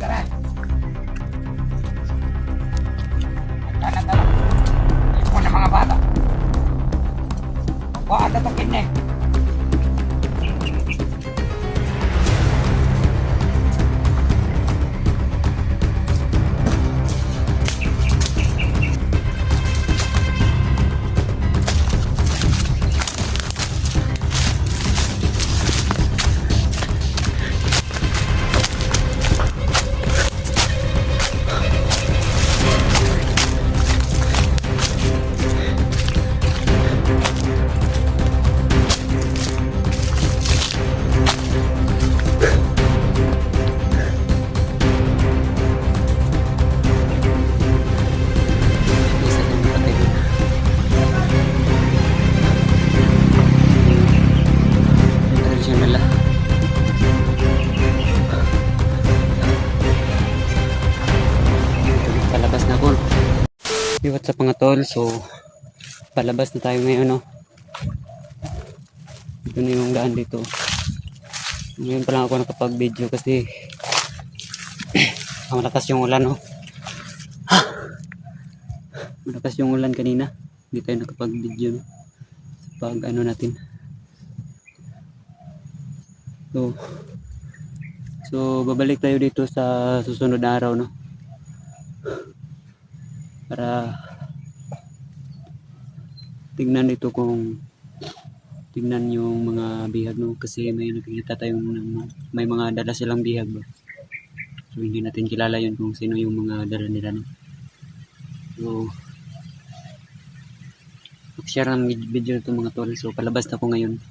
Garay. Tala-tala. Ipon ng mga bata. Wala na itong kidney. What's up mga tol, so palabas na tayo ngayon, no? Ito na yung daan dito. Ngayon pa lang ako nakapag video kasi malakas yung ulan, no? Malakas yung ulan kanina, hindi tayo nakapag video, no? Pag ano natin, so babalik tayo dito sa susunod na araw, no? Para tignan yung mga bihag, no? Kasi may nakikita tayong may mga dala silang bihag, no? So hindi natin kilala yun kung sino yung mga dala nila, no? So mag-share ng video ito mga tol. So palabas na ko ngayon.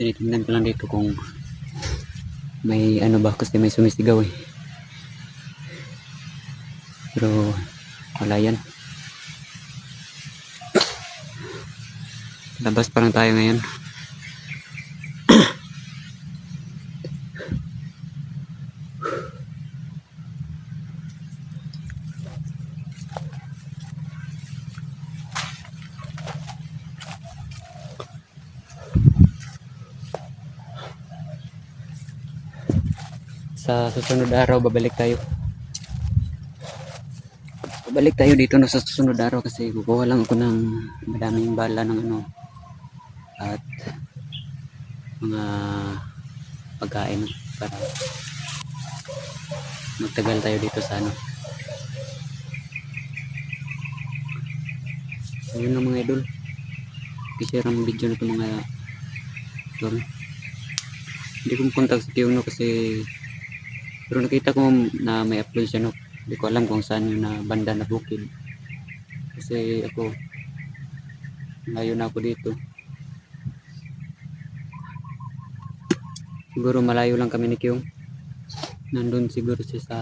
Tinitingnan ko lang dito kung may ano ba, kasi may sumisigaw eh. Pero wala yan. Labas pa lang tayo ngayon. Sa susunod araw babalik tayo. Babalik tayo dito no, sa susunod araw, kasi kukuha lang ako ng madaming bala ng ano at mga pagkain, no? Para magtagal tayo dito sa ano. So, yun lang mga idol. I-share ang video na ito mga idol. Hindi ko contact si Tio, no? Kasi pero nakita ko na may upload siya, no? Hindi ko alam kung saan yun na banda na bukid. Kasi ako ngayon ako dito. Siguro malayo lang kami ni Kyung. Nandun siguro siya sa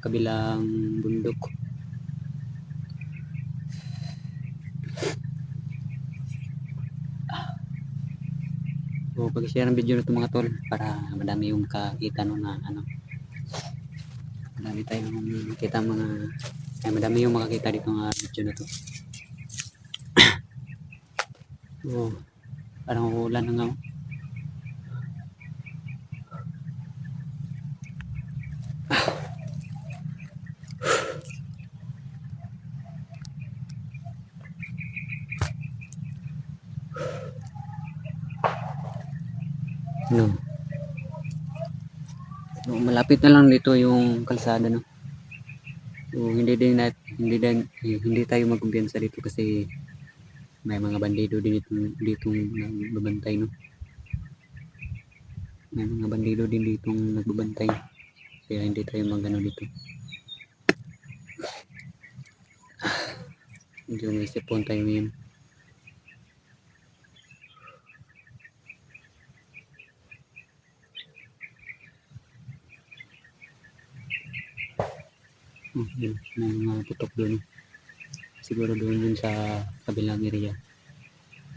kabilang bundok. So pag-share ng video na ito mga tol, para madami yung kakita, no, na ano. Madami tayong makita madami yung makakita dito nga video na to. So parang ulan na nga. No. So, malapit na lang dito yung kalsada, no. So hindi tayo magkumpiyansa dito kasi may mga bandido din dito nagbabantay, no. May mga bandido din dito nagbabantay. Kaya hindi tayo magano dito. Medyo may sipon tayo ngayon. Yun, may mga putok doon. Siguro doon sa kabilang area.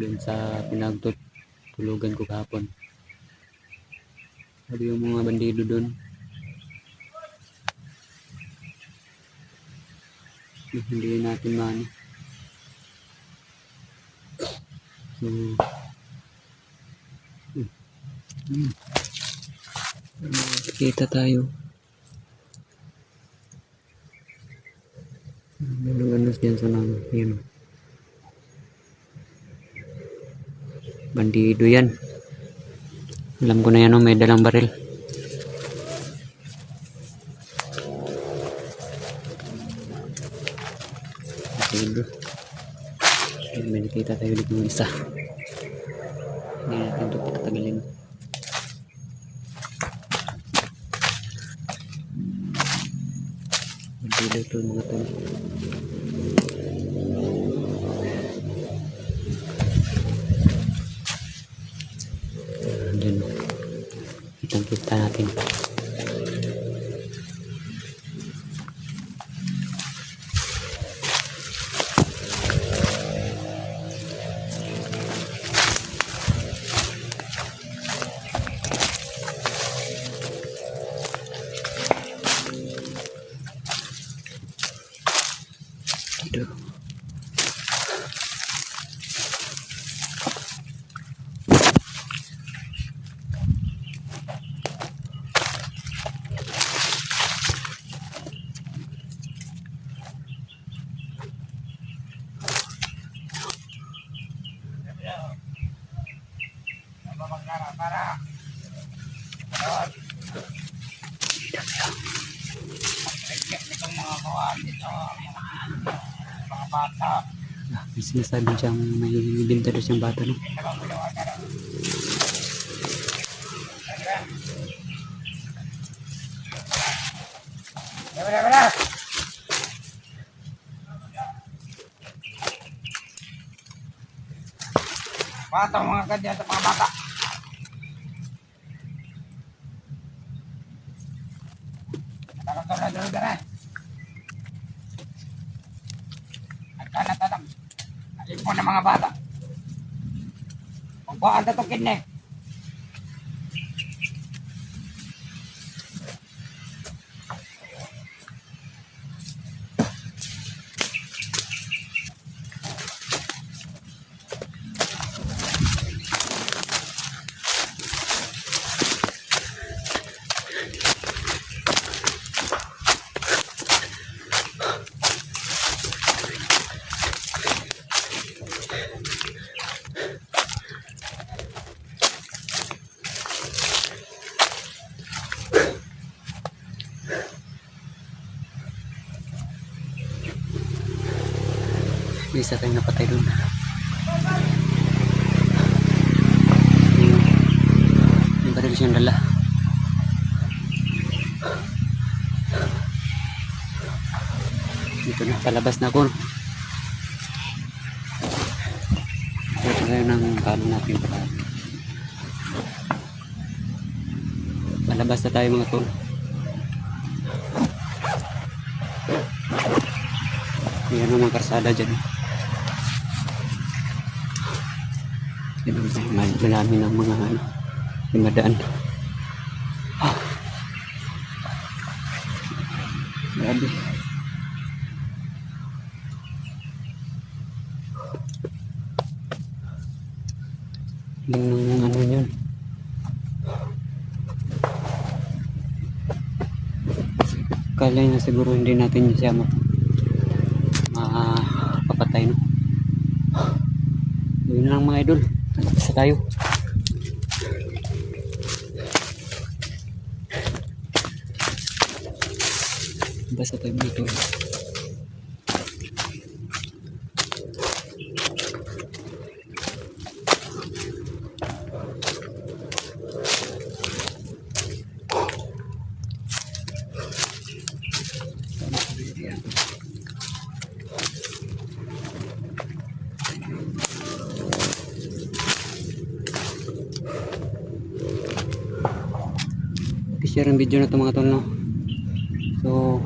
Doon sa pinagtutulugan ko kahapon. Sabi yung mga bandido doon. Hindi natin maano. So, kita tayo. Ano yan sa nang yun. Bandido yan. Alam ko na yan, oh, may dalang baril. Bandido. May nakita tayo dito ng isa. Hindi natin ito patatagalin. Bandido ito mga tol. Diyan. Kitang-kita natin. Dito. Para. Itong mga kawan dito. Mga bata. May sinasabi siyang may binta daw siyang bata, no? Wala. Bata mga ganyan sa mga bata. Tara na. Nagkanatatam. Alin mo ng mga bata. Pagbaan na itong kidney. May isa tayong napatay doon. Yung baril siyang dala. Dito na, palabas na ako. Ito tayo ng kano natin para palabas na tayo mga tol. Yan ang mga karsada dyan. Marami ng mga dumadaan. Grabe. Yung ano yun. Kala na siguro hindi natin siya mapapatay, no? Yun lang mga idol. Isa tayo. Basta tayo dito. I-share ang video na ito mga tol, no? So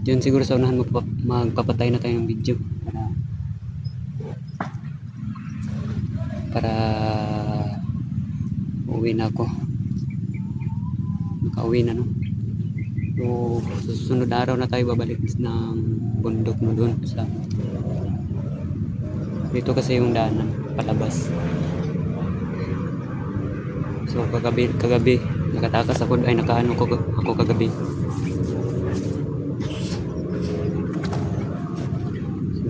dyan siguro sa unahan magpapatay na tayo ng video para uwi na ako, makauwi na, no? So susunod na araw na tayo babalik ng bundok, no, doon sa dito kasi yung daanan palabas. So kagabi nakatakas ako, ay nakaano ko ako kagabi.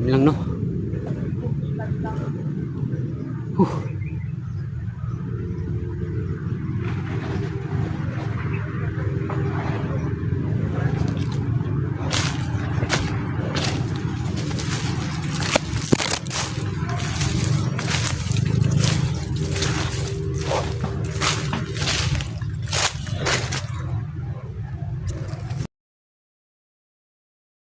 yun lang no.